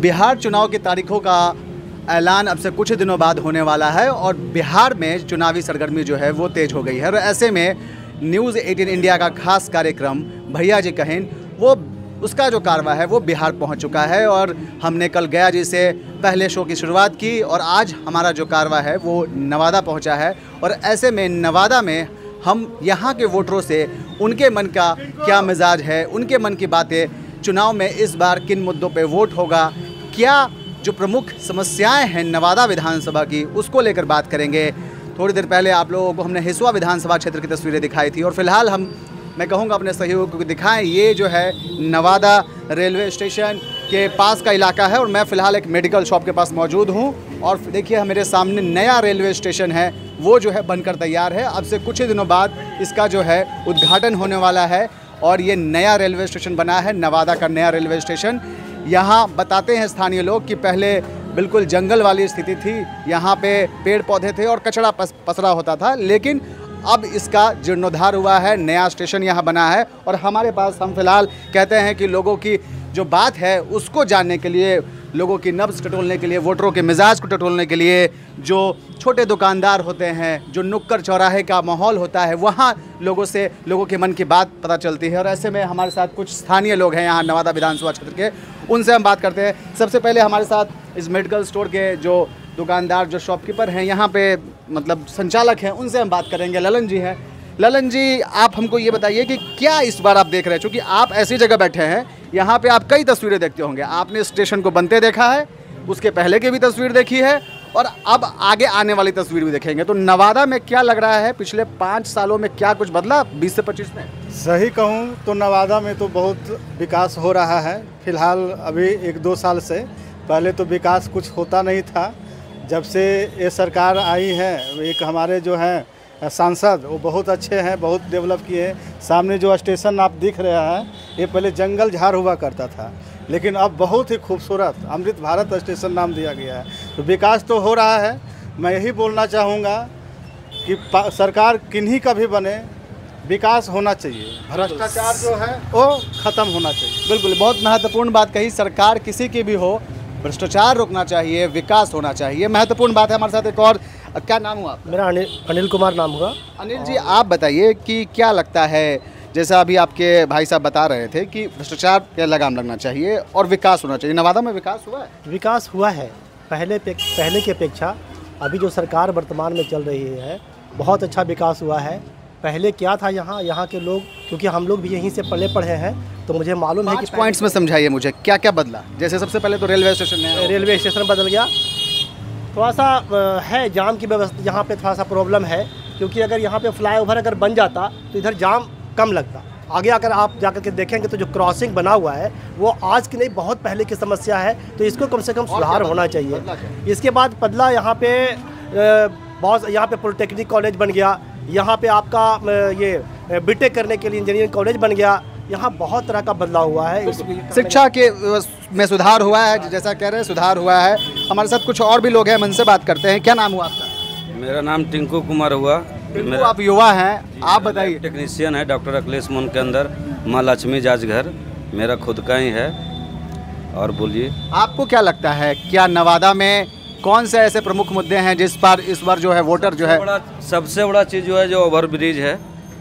बिहार चुनाव की तारीखों का ऐलान अब से कुछ दिनों बाद होने वाला है और बिहार में चुनावी सरगर्मी जो है वो तेज हो गई है। और ऐसे में न्यूज़ 18 इंडिया का खास कार्यक्रम भैया जी कहें वो उसका जो कारवा है वो बिहार पहुंच चुका है। और हमने कल गया जी से पहले शो की शुरुआत की और आज हमारा जो कारवा है वो नवादा पहुंचा है। और ऐसे में नवादा में हम यहाँ के वोटरों से उनके मन का क्या मिजाज है, उनके मन की बातें, चुनाव में इस बार किन मुद्दों पे वोट होगा, क्या जो प्रमुख समस्याएं हैं नवादा विधानसभा की, उसको लेकर बात करेंगे। थोड़ी देर पहले आप लोगों को हमने हिसुआ विधानसभा क्षेत्र की तस्वीरें दिखाई थी और फिलहाल मैं कहूँगा अपने सहयोगियों को दिखाएं। ये जो है नवादा रेलवे स्टेशन के पास का इलाका है और मैं फ़िलहाल एक मेडिकल शॉप के पास मौजूद हूँ। और देखिए मेरे सामने नया रेलवे स्टेशन है वो जो है बनकर तैयार है। अब से कुछ ही दिनों बाद इसका जो है उद्घाटन होने वाला है और ये नया रेलवे स्टेशन बना है, नवादा का नया रेलवे स्टेशन। यहाँ बताते हैं स्थानीय लोग कि पहले बिल्कुल जंगल वाली स्थिति थी, यहाँ पे पेड़ पौधे थे और कचरा पसरा होता था, लेकिन अब इसका जीर्णोद्धार हुआ है, नया स्टेशन यहाँ बना है। और हमारे पास हम फिलहाल कहते हैं कि लोगों की जो बात है उसको जानने के लिए, लोगों की नब्ज़ टटोलने के लिए, वोटरों के मिजाज को टटोलने के लिए, जो छोटे दुकानदार होते हैं, जो नुक्कड़ चौराहे का माहौल होता है, वहाँ लोगों के मन की बात पता चलती है। और ऐसे में हमारे साथ कुछ स्थानीय लोग हैं यहाँ नवादा विधानसभा क्षेत्र के, उनसे हम बात करते हैं। सबसे पहले हमारे साथ इस मेडिकल स्टोर के जो दुकानदार, जो शॉपकीपर हैं, यहाँ पे मतलब संचालक हैं, उनसे हम बात करेंगे। ललन जी हैं। ललन जी, आप हमको ये बताइए कि क्या इस बार आप देख रहे हैं, क्योंकि आप ऐसी जगह बैठे हैं, यहाँ पे आप कई तस्वीरें देखते होंगे। आपने स्टेशन को बनते देखा है, उसके पहले की भी तस्वीर देखी है और अब आगे आने वाली तस्वीर भी देखेंगे। तो नवादा में क्या लग रहा है, पिछले 5 सालों में क्या कुछ बदला 20 से 25 में? सही कहूँ तो नवादा में तो बहुत विकास हो रहा है। फिलहाल अभी 1-2 साल से, पहले तो विकास कुछ होता नहीं था। जब से ये सरकार आई है, एक हमारे जो हैं सांसद, वो बहुत अच्छे हैं, बहुत डेवलप किए हैं। सामने जो स्टेशन आप दिख रहे हैं, ये पहले जंगल झाड़ हुआ करता था, लेकिन अब बहुत ही खूबसूरत अमृत भारत स्टेशन नाम दिया गया है। तो विकास तो हो रहा है। मैं यही बोलना चाहूँगा कि सरकार किन्हीं का भी बने, विकास होना चाहिए, भ्रष्टाचार जो है वो ख़त्म होना चाहिए। बिल्कुल, बहुत महत्वपूर्ण बात कही। सरकार किसी की भी हो, भ्रष्टाचार रोकना चाहिए, विकास होना चाहिए, महत्वपूर्ण बात है। हमारे साथ एक और, क्या नाम हुआ आपका? मेरा अनिल कुमार नाम हुआ। अनिल जी, आप बताइए कि क्या लगता है, जैसा अभी आपके भाई साहब बता रहे थे कि भ्रष्टाचार पे लगाम लगना चाहिए और विकास होना चाहिए, नवादा में विकास हुआ है? विकास हुआ है पहले की अपेक्षा। अभी जो सरकार वर्तमान में चल रही है, बहुत अच्छा विकास हुआ है। पहले क्या था यहाँ के लोग, क्योंकि हम लोग भी यहीं से पढ़े हैं, तो मुझे मालूम है कि पॉइंट्स में समझाइए मुझे क्या क्या बदला। जैसे सबसे पहले तो रेलवे स्टेशन बदल गया। थोड़ा सा है जाम की व्यवस्था, यहाँ पे थोड़ा सा प्रॉब्लम है, क्योंकि अगर यहाँ पे फ्लाईओवर अगर बन जाता तो इधर जाम कम लगता। आगे अगर आप जाकर के देखेंगे तो जो क्रॉसिंग बना हुआ है वो आज की नहीं, बहुत पहले की समस्या है, तो इसको कम से कम सुधार होना चाहिए। इसके बाद बदला यहाँ पे यहाँ पे पॉलिटेक्निक कॉलेज बन गया, यहाँ पे आपका ये बीटेक करने के लिए इंजीनियरिंग कॉलेज बन गया। यहाँ बहुत तरह का बदलाव हुआ है। शिक्षा के में सुधार हुआ है, जैसा कह रहे हैं सुधार हुआ है। हमारे साथ कुछ और भी लोग हैं, उनसे बात करते हैं। क्या नाम हुआ आपका? मेरा नाम टिंकू कुमार हुआ। आप युवा हैं, आप बताइए। टेक्नीशियन है डॉक्टर अखिलेश मोहन के अंदर, माँ लक्ष्मी जांच घर मेरा खुद का ही है। और बोलिए, आपको क्या लगता है, क्या नवादा में कौन से ऐसे प्रमुख मुद्दे हैं जिस पर इस बार जो है वोटर जो है? सबसे बड़ा चीज़ जो है जो ओवर ब्रिज है,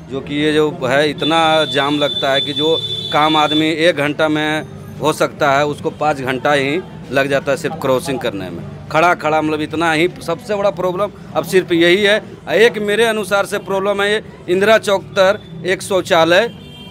जो कि ये जो है इतना जाम लगता है कि जो काम आदमी 1 घंटा में हो सकता है उसको 5 घंटा ही लग जाता है सिर्फ क्रॉसिंग करने में, खड़ा मतलब इतना ही। सबसे बड़ा प्रॉब्लम अब सिर्फ यही है। एक मेरे अनुसार से प्रॉब्लम है, ये इंदिरा चौक तर एक शौचालय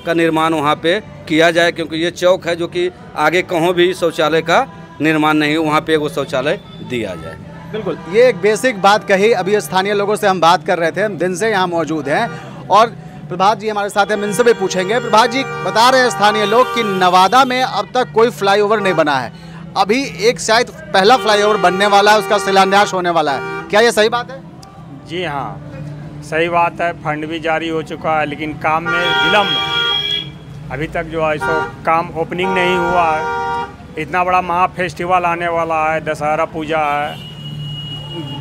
का निर्माण वहाँ पे किया जाए, क्योंकि ये चौक है जो कि आगे कहीं भी शौचालय का निर्माण नहीं, वहाँ पे वो शौचालय दिया जाए। बिल्कुल, ये एक बेसिक बात कही। अभी स्थानीय लोगों से हम बात कर रहे थे, हम दिन से यहाँ मौजूद हैं और प्रभात जी हमारे साथ हैं, हम इनसे भी पूछेंगे। प्रभात जी, बता रहे हैं स्थानीय लोग कि नवादा में अब तक कोई फ्लाईओवर नहीं बना है, अभी एक शायद पहला फ्लाईओवर बनने वाला है, उसका शिलान्यास होने वाला है, क्या ये सही बात है? जी हाँ, सही बात है। फंड भी जारी हो चुका है, लेकिन काम में विलम्ब, अभी तक जो है सो काम ओपनिंग नहीं हुआ है। इतना बड़ा महा फेस्टिवल आने वाला है, दशहरा पूजा है,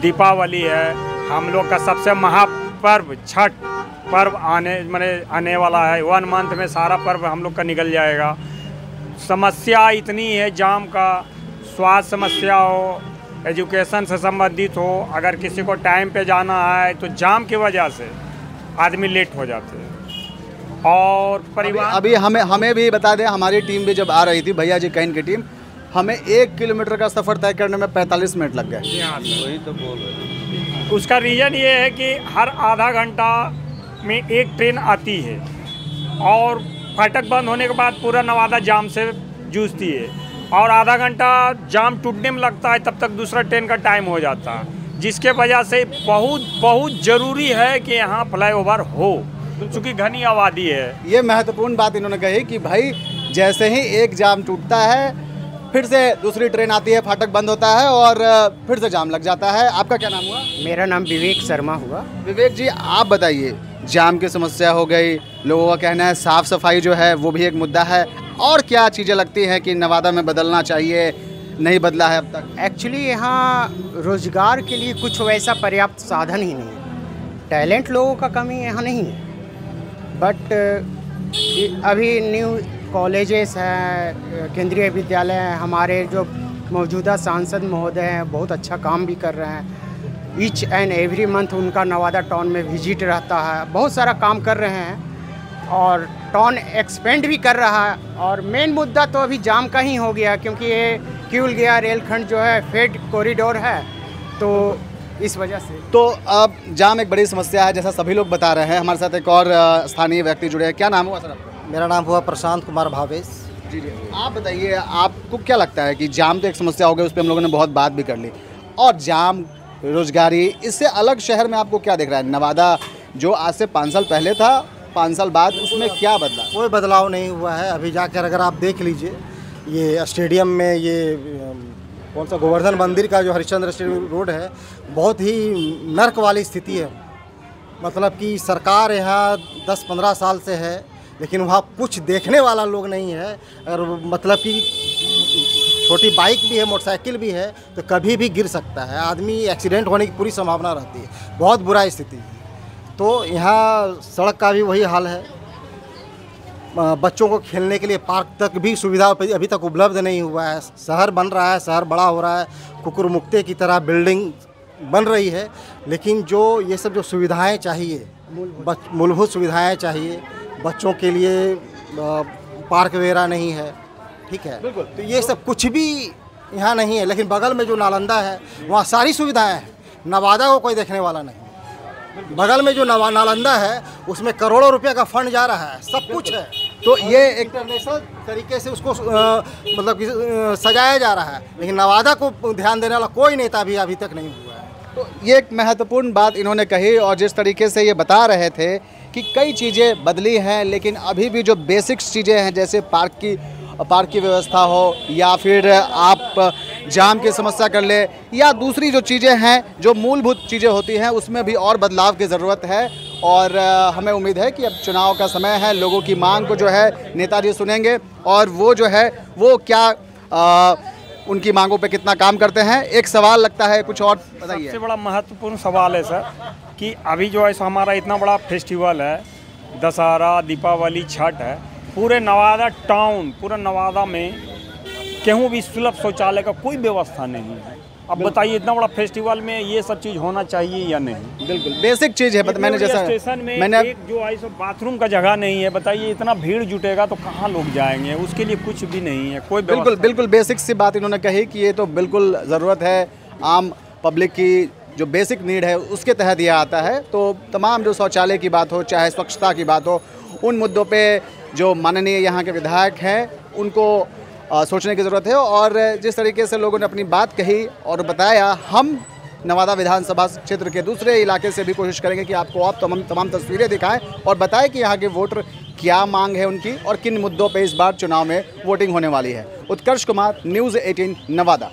दीपावली है, हम लोग का सबसे महापर्व छठ पर्व आने वाला है। 1 मंथ में सारा पर्व हम लोग का निकल जाएगा। समस्या इतनी है जाम का, स्वास्थ्य समस्या हो, एजुकेशन से संबंधित हो, अगर किसी को टाइम पे जाना है तो जाम की वजह से आदमी लेट हो जाते हैं। और परिवार अभी हमें भी बता दें, हमारी टीम भी जब आ रही थी, भैया जी कैन की टीम, हमें 1 किलोमीटर का सफ़र तय करने में 45 मिनट लग गए। वही तो बोल रहे हैं। उसका रीज़न ये है कि हर आधा घंटा में एक ट्रेन आती है और फाटक बंद होने के बाद पूरा नवादा जाम से जूझती है, और आधा घंटा जाम टूटने में लगता है, तब तक दूसरा ट्रेन का टाइम हो जाता है, जिसके वजह से बहुत ज़रूरी है कि यहाँ फ्लाईओवर हो, चूँकि घनी आबादी है। ये महत्वपूर्ण बात इन्होंने कही कि भाई जैसे ही एक जाम टूटता है, फिर से दूसरी ट्रेन आती है, फाटक बंद होता है और फिर से जाम लग जाता है। आपका क्या नाम हुआ? मेरा नाम विवेक शर्मा हुआ। विवेक जी, आप बताइए, जाम की समस्या हो गई, लोगों का कहना है साफ़ सफाई जो है वो भी एक मुद्दा है, और क्या चीज़ें लगती हैं कि नवादा में बदलना चाहिए, नहीं बदला है अब तक? एक्चुअली यहाँ रोज़गार के लिए कुछ वैसा पर्याप्त साधन ही नहीं है, टैलेंट लोगों का कमी यहाँ नहीं है, बट अभी न्यू कॉलेजेस हैं, केंद्रीय विद्यालय हैं, हमारे जो मौजूदा सांसद महोदय हैं बहुत अच्छा काम भी कर रहे हैं। ईच एंड एवरी मंथ उनका नवादा टाउन में विजिट रहता है, बहुत सारा काम कर रहे हैं और टाउन एक्सपेंड भी कर रहा है। और मेन मुद्दा तो अभी जाम का ही हो गया, क्योंकि ये किउल गया रेलखंड जो है फेड कॉरिडोर है, तो इस वजह से। तो अब जाम एक बड़ी समस्या है, जैसा सभी लोग बता रहे हैं। हमारे साथ एक और स्थानीय व्यक्ति जुड़े हैं। क्या नाम हुआ सर आपका? मेरा नाम हुआ प्रशांत कुमार भावेश। जी जी, आप बताइए, आपको क्या लगता है कि जाम तो एक समस्या हो गई, उस पर हम लोगों ने बहुत बात भी कर ली, और जाम, रोजगारी, इससे अलग शहर में आपको क्या दिख रहा है? नवादा जो आज से 5 साल पहले था, 5 साल बाद उसमें क्या बदला? कोई बदलाव नहीं हुआ है। अभी जाकर अगर आप देख लीजिए, ये स्टेडियम में ये कौन सा गोवर्धन मंदिर का जो हरिश्चंद्र स्टेडियम रोड है, बहुत ही नर्क वाली स्थिति है। मतलब कि सरकार यहाँ 10-15 साल से है, लेकिन वहाँ कुछ देखने वाला लोग नहीं है। अगर मतलब कि छोटी बाइक भी है, मोटरसाइकिल भी है, तो कभी भी गिर सकता है आदमी, एक्सीडेंट होने की पूरी संभावना रहती है। बहुत बुरा स्थिति है। तो यहाँ सड़क का भी वही हाल है। बच्चों को खेलने के लिए पार्क तक भी सुविधा अभी तक उपलब्ध नहीं हुआ है। शहर बन रहा है, शहर बड़ा हो रहा है, कुकुरमुक्ते की तरह बिल्डिंग बन रही है, लेकिन जो ये सब जो सुविधाएं चाहिए, मूलभूत सुविधाएं चाहिए, बच्चों के लिए पार्क वगैरह नहीं है, ठीक है, तो ये सब कुछ भी यहाँ नहीं है। लेकिन बगल में जो नालंदा है वहाँ सारी सुविधाएं हैं। नवादा को कोई देखने वाला नहीं। बगल में जो नालंदा है उसमें करोड़ों रुपए का फंड जा रहा है, सब कुछ है। तो ये एक इंटरनेशनल तरीके से उसको मतलब कि सजाया जा रहा है, लेकिन नवादा को ध्यान देने वाला कोई नेता भी अभी तक नहीं हुआ है। तो ये एक महत्वपूर्ण बात इन्होंने कही, और जिस तरीके से ये बता रहे थे कि कई चीज़ें बदली हैं, लेकिन अभी भी जो बेसिक्स चीज़ें हैं, जैसे पार्क की व्यवस्था हो, या फिर आप जाम की समस्या कर ले, या दूसरी जो चीज़ें हैं, जो मूलभूत चीज़ें होती हैं, उसमें भी और बदलाव की ज़रूरत है। और हमें उम्मीद है कि अब चुनाव का समय है, लोगों की मांग को जो है नेताजी सुनेंगे, और वो जो है वो क्या उनकी मांगों पे कितना काम करते हैं। एक सवाल लगता है, कुछ और बताइए। सबसे बड़ा महत्वपूर्ण सवाल है सर कि अभी जो है हमारा इतना बड़ा फेस्टिवल है, दशहरा, दीपावली, छठ है, पूरे नवादा टाउन, पूरे नवादा में कहीं भी सुलभ शौचालय का कोई व्यवस्था नहीं है। अब बताइए, इतना बड़ा फेस्टिवल में ये सब चीज़ होना चाहिए या नहीं? बिल्कुल बेसिक चीज़ है। मैंने जैसा स्टेशन में एक जो है सो बाथरूम का जगह नहीं है। बताइए, इतना भीड़ जुटेगा तो कहाँ लोग जाएंगे? उसके लिए कुछ भी नहीं है, कोई बिल्कुल बेसिक सी बात इन्होंने कही कि ये तो बिल्कुल ज़रूरत है, आम पब्लिक की जो बेसिक नीड है उसके तहत यह आता है। तो तमाम जो शौचालय की बात हो, चाहे स्वच्छता की बात हो, उन मुद्दों पे जो माननीय यहाँ के विधायक हैं उनको सोचने की ज़रूरत है। और जिस तरीके से लोगों ने अपनी बात कही और बताया, हम नवादा विधानसभा क्षेत्र के दूसरे इलाके से भी कोशिश करेंगे कि आपको आप तमाम तस्वीरें दिखाएं और बताएं कि यहाँ के वोटर क्या मांग है उनकी, और किन मुद्दों पे इस बार चुनाव में वोटिंग होने वाली है। उत्कर्ष कुमार, न्यूज़ 18 नवादा।